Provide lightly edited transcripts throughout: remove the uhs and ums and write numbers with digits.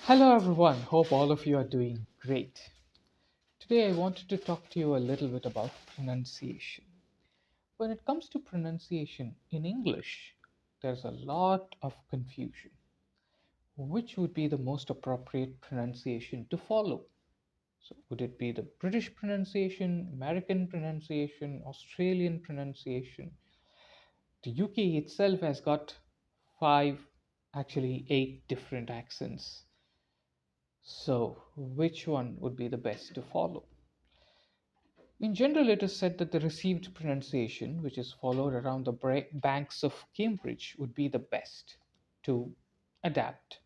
Hello everyone, hope all of you are doing great. Today I wanted to talk to you a little bit about pronunciation. When it comes to pronunciation in English, there's a lot of confusion. Which would be the most appropriate pronunciation to follow? So, would it be the British pronunciation, American pronunciation, Australian pronunciation? The UK itself has got five, actually eight different accents. So, which one would be the best to follow? In general, it is said that the received pronunciation, which is followed around the banks of Cambridge, would be the best to adapt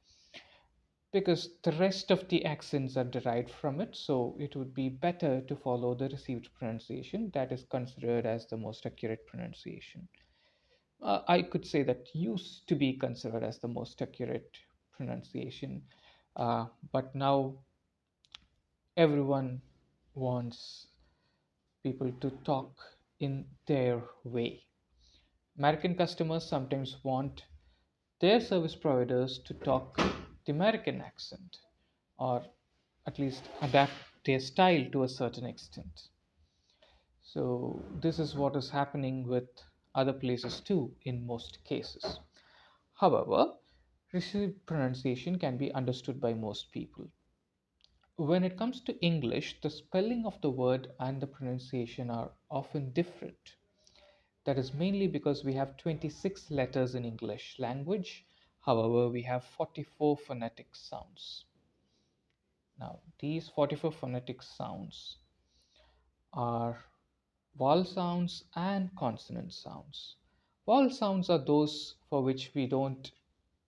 because the rest of the accents are derived from it. So, it would be better to follow the received pronunciation that is considered as the most accurate pronunciation. I could say that used to be considered as the most accurate pronunciation, but now everyone wants people to talk in their way. American customers sometimes want their service providers to talk the American accent or at least adapt their style to a certain extent. So, this is what is happening with other places too in most cases. However, received pronunciation can be understood by most people. When it comes to English, the spelling of the word and the pronunciation are often different. That is mainly because we have 26 letters in English language. However, we have 44 phonetic sounds. Now, these 44 phonetic sounds are vowel sounds and consonant sounds. Vowel sounds are those for which we don't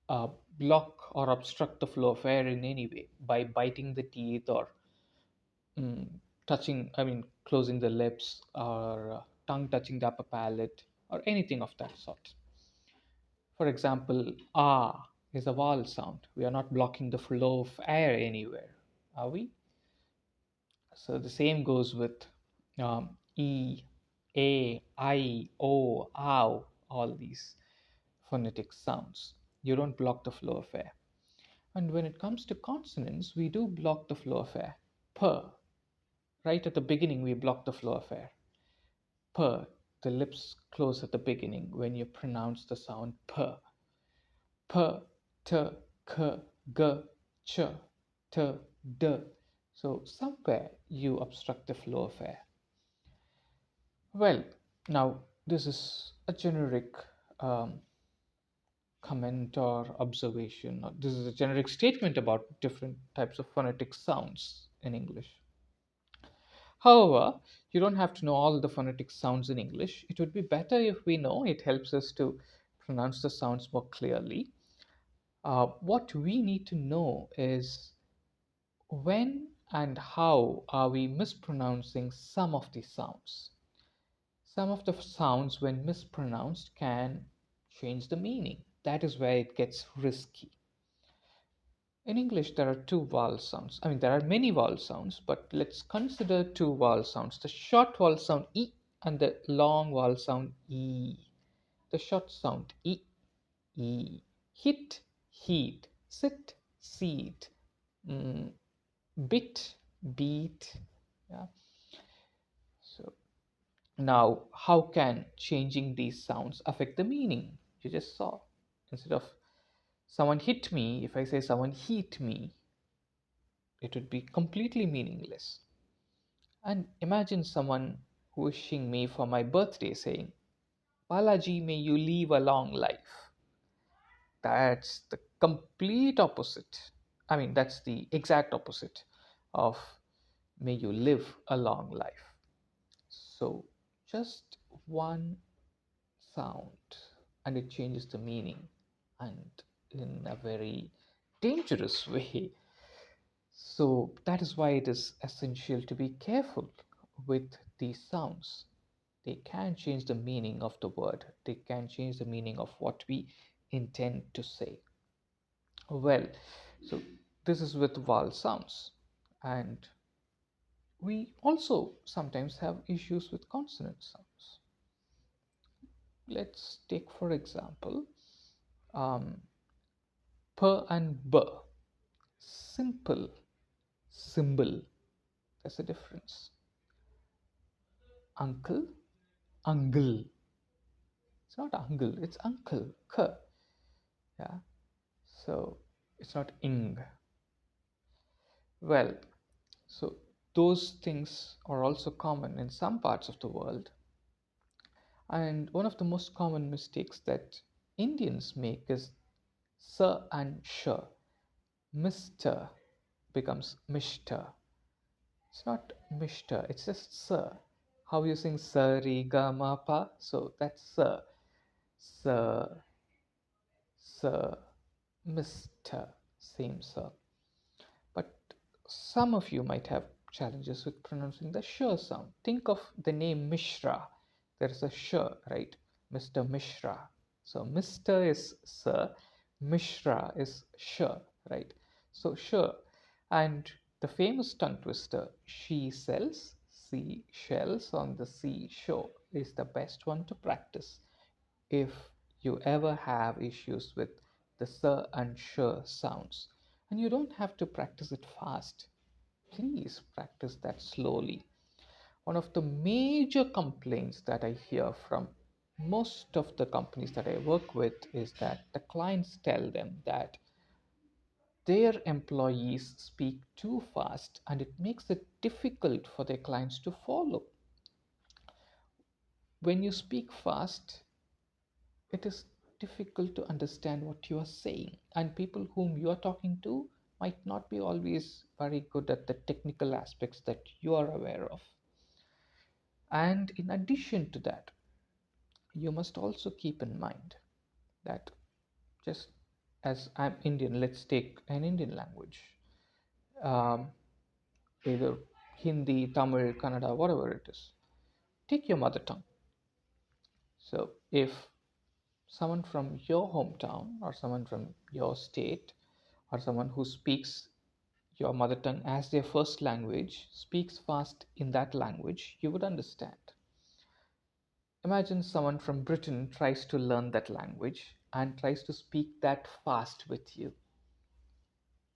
uh, block or obstruct the flow of air in any way by biting the teeth or mm, closing the lips or tongue touching the upper palate or anything of that sort. For example, ah is a vowel sound. We are not blocking the flow of air anywhere, are we? So the same goes with e, a, I, o, ow, all these phonetic sounds. You don't block the flow of air. And when it comes to consonants, we do block the flow of air. Per, right at the beginning, we block the flow of air. Per, the lips close at the beginning when you pronounce the sound per. P, T, K, G, Ch, T, D. So somewhere you obstruct the flow of air. Well, now this is a generic um, comment or observation. Or this is a generic statement about different types of phonetic sounds in English. However, you don't have to know all the phonetic sounds in English. It would be better if we know. It helps us to pronounce the sounds more clearly. What we need to know is when and how are we mispronouncing some of the sounds. Some of the sounds, when mispronounced, can change the meaning. That is where it gets risky. In English, there are two vowel sounds. There are many vowel sounds, but let's consider two vowel sounds, the short vowel sound E and the long vowel sound E. The short sound E, E. Hit, heat, sit, seat, mm, bit, beat. Yeah. So now, how can changing these sounds affect the meaning? You just saw. Instead of someone hit me, if I say someone heat me, it would be completely meaningless. And imagine someone wishing me for my birthday saying, Balaji, may you live a long life. That's the complete opposite. That's the exact opposite of may you live a long life. So, just one sound and it changes the meaning and in a very dangerous way. So, that is why it is essential to be careful with these sounds. They can change the meaning of the word, they can change the meaning of what we intend to say. Well, so this is with vowel sounds, and we also sometimes have issues with consonant sounds. Let's take, for example, p and b. simple symbol. There's a difference. Uncle, ungle. It's not uncle, it's uncle. K. Yeah. So it's not ing. Well, so those things are also common in some parts of the world. And one of the most common mistakes that Indians make is sir and sure. Mr. becomes Mr. It's not Mr. It's just sir. How you sing sir, re, ga, ma, pa. So that's sir. Sir, sir, Mr. Same sir. But some of you might have challenges with pronouncing the sh sound. Think of the name Mishra. There is a sh, right? Mr. Mishra. So Mr. is sir, Mishra is sh, right? So sh. And the famous tongue twister, she sells seashells on the seashore, is the best one to practice if you ever have issues with the sir and sure sounds. And you don't have to practice it fast. Please practice that slowly. One of the major complaints that I hear from most of the companies that I work with is that the clients tell them that their employees speak too fast and it makes it difficult for their clients to follow. When you speak fast, it is difficult to understand what you are saying, and people whom you are talking to might not be always very good at the technical aspects that you are aware of. And in addition to that, you must also keep in mind that, just as I'm Indian, let's take an Indian language, um, either Hindi, Tamil, Kannada, whatever it is. Take your mother tongue. So if someone from your hometown or someone from your state or someone who speaks your mother tongue as their first language speaks fast in that language, you would understand. Imagine someone from Britain tries to learn that language and tries to speak that fast with you.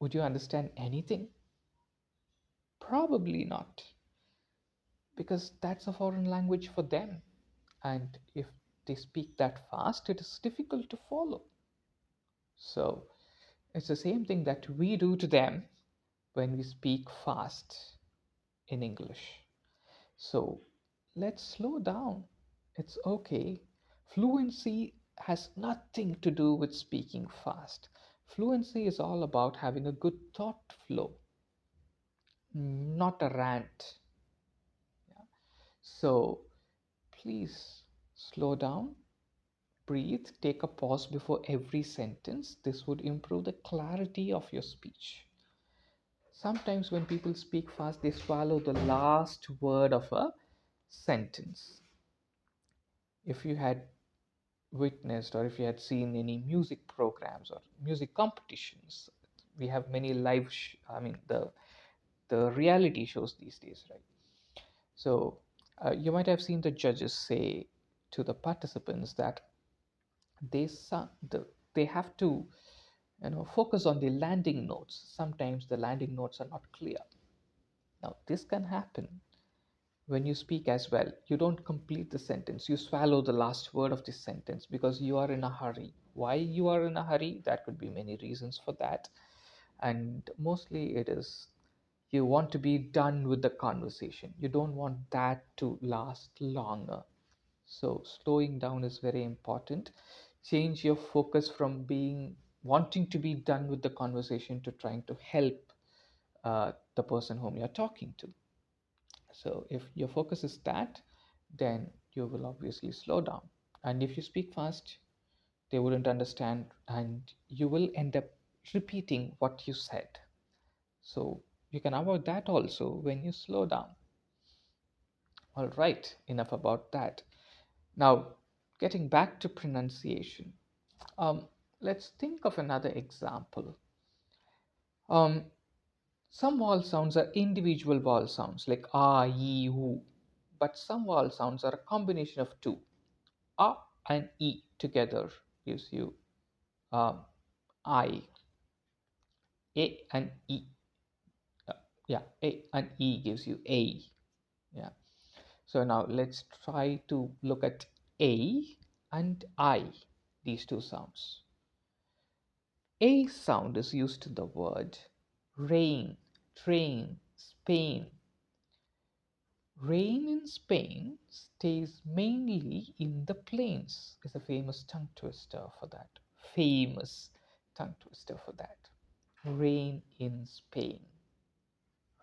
Would you understand anything? Probably not, because that's a foreign language for them. And if they speak that fast, it is difficult to follow. So it's the same thing that we do to them when we speak fast in English. So let's slow down. It's okay. Fluency has nothing to do with speaking fast. Fluency is all about having a good thought flow, not a rant. Yeah. So please slow down, breathe, take a pause before every sentence. This would improve the clarity of your speech. Sometimes when people speak fast, they swallow the last word of a sentence. If you had witnessed or if you had seen any music programs or music competitions, we have many I mean the reality shows these days, right? So you might have seen the judges say to the participants that they they have to focus on the landing notes. Sometimes the landing notes are not clear. Now this can happen when you speak as well. You don't complete the sentence, you swallow the last word of this sentence because you are in a hurry. Why you are in a hurry? That could be many reasons for that, and mostly it is you want to be done with the conversation. You don't want that to last longer. So slowing down is very important. Change your focus from being wanting to be done with the conversation to trying to help the person whom you're talking to. So if your focus is that, then you will obviously slow down. And if you speak fast, they wouldn't understand, and you will end up repeating what you said. So you can avoid that also when you slow down. All right, enough about that. Now, getting back to pronunciation, um, let's think of another example. Um, some vowel sounds are individual vowel sounds like ah, ye, woo, but some vowel sounds are a combination of two. A and E together gives you um, I. A and E. Uh, yeah, A and E gives you A. Yeah. So now let's try to look at A and I, these two sounds. A sound is used in the word rain, train, Spain. Rain in Spain stays mainly in the plains, is a famous tongue twister for that. Famous tongue twister for that. Rain in Spain.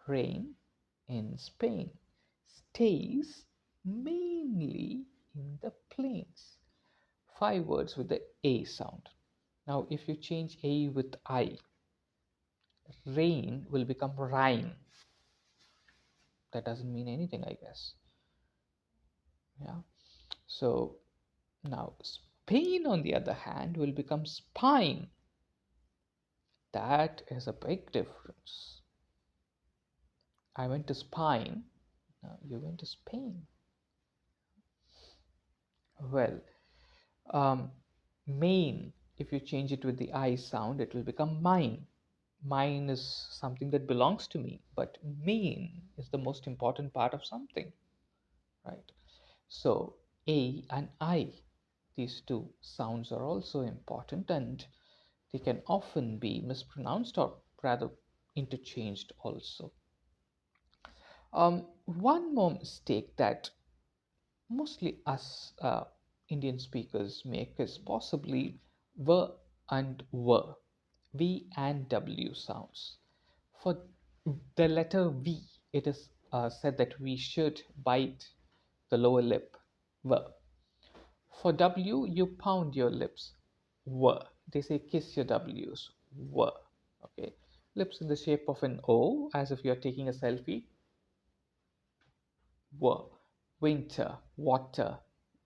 Rain in Spain stays mainly in the plains. Five words with the A sound. Now, if you change A with I, rain will become Rhine. That doesn't mean anything, I guess. Yeah. So now Spain, on the other hand, will become spine. That is a big difference. I went to Spain. Now you went to Spain. Well, um, main, if you change it with the I sound, it will become mine. Mine is something that belongs to me, but main is the most important part of something, right? So A and I, these two sounds are also important, and they can often be mispronounced or rather interchanged also. One more mistake that mostly us Indian speakers make is possibly v and w, v and w sounds. For the letter V, it is said that we should bite the lower lip, v. For W, you pound your lips, w. They say kiss your W's, w. Okay, lips in the shape of an O, as if you're taking a selfie, w. Winter, water,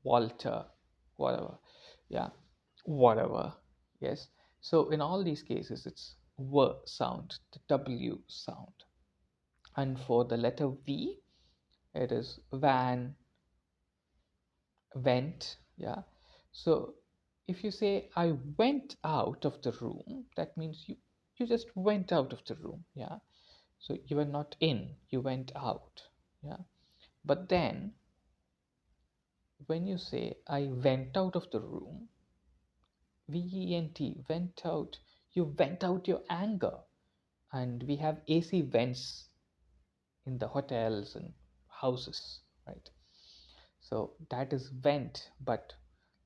Walter, whatever. Yeah, whatever. Yes. So in all these cases, it's w sound, the W sound. And for the letter V, it is van, went. Yeah. So if you say I went out of the room, that means you just went out of the room. Yeah. So you were not in, you went out. Yeah. But then when you say I went out of the room, vent, went out, you vent out your anger. And we have AC vents in the hotels and houses, right? So that is went, but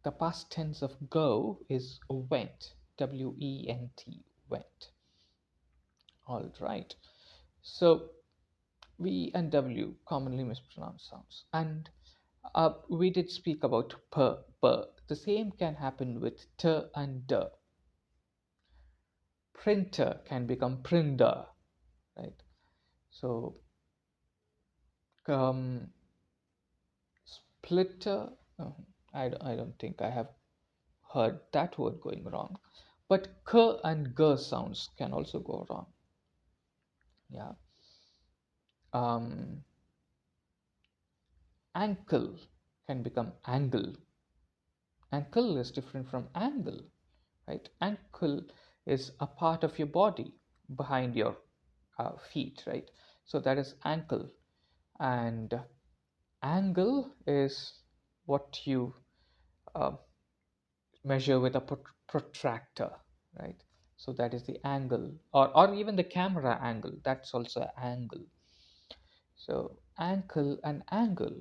the past tense of go is went, W-E-N-T, went. All right. So V and W commonly mispronounced sounds. And we did speak about p, p. The same can happen with t and d. Printer can become printer, right? So um, splitter, oh, I don't think I have heard that word going wrong. But k and g sounds can also go wrong. Yeah. Um, ankle can become angle. Ankle is different from angle, right? Ankle is a part of your body behind your feet, right? So that is ankle. And angle is what you uh, measure with a protractor, right? So that is the angle, or even the camera angle, that's also angle. So ankle and angle,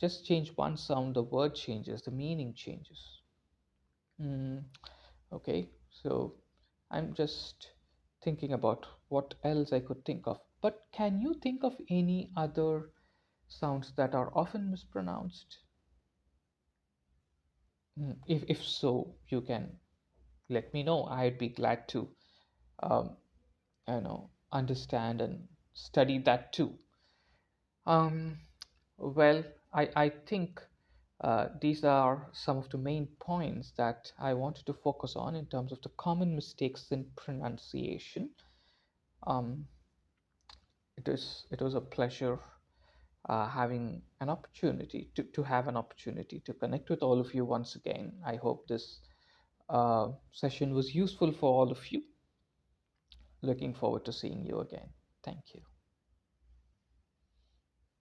just change one sound, the word changes, the meaning changes. Mm, okay, so I'm just thinking about what else I could think of. But can you think of any other sounds that are often mispronounced? If so, you can let me know. I'd be glad to, um, understand and study that too. Um, well, I think these are some of the main points that I wanted to focus on in terms of the common mistakes in pronunciation. Um, it was a pleasure having an opportunity to have an opportunity to connect with all of you once again. I hope this session was useful for all of you. Looking forward to seeing you again. Thank you.